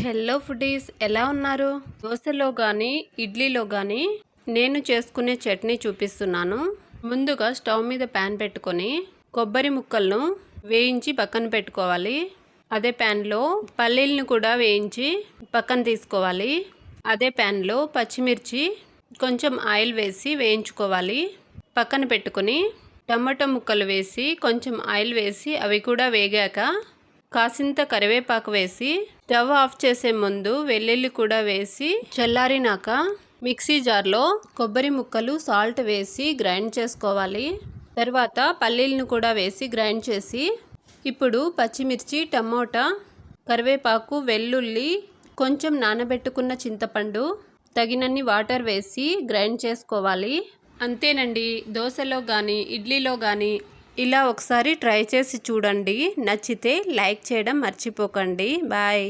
Hello foodies, ఎలా ఉన్నారు? దోశలో కానీ ఇడ్లీలో కానీ నేను చేసుకునే చట్నీ చూపిస్తున్నాను. ముందుగా స్టవ్ మీద ప్యాన్ పెట్టుకొని కొబ్బరి ముక్కలను వేయించి పక్కన పెట్టుకోవాలి. అదే ప్యాన్లో పల్లీలను కూడా వేయించి పక్కన తీసుకోవాలి. అదే ప్యాన్లో పచ్చిమిర్చి కొంచెం ఆయిల్ వేసి వేయించుకోవాలి. పక్కన పెట్టుకొని టమాటో ముక్కలు వేసి కొంచెం ఆయిల్ వేసి అవి కూడా వేగాక కాసింత కరివేపాకు వేసి స్టవ్ ఆఫ్ చేసే ముందు వెల్లుల్లి కూడా వేసి చల్లారినాక మిక్సీ జార్లో కొబ్బరి ముక్కలు సాల్ట్ వేసి గ్రైండ్ చేసుకోవాలి. తర్వాత పల్లీలను కూడా వేసి గ్రైండ్ చేసి ఇప్పుడు పచ్చిమిర్చి, టమోటా, కరివేపాకు, వెల్లుల్లి, కొంచెం నానబెట్టుకున్న చింతపండు, తగినన్ని వాటర్ వేసి గ్రైండ్ చేసుకోవాలి. అంతేనండి. దోశలో కానీ ఇడ్లీలో కానీ ఇలా ఒకసారి ట్రై చేసి చూడండి. నచ్చితే లైక్ చేయడం మర్చిపోకండి. బాయ్.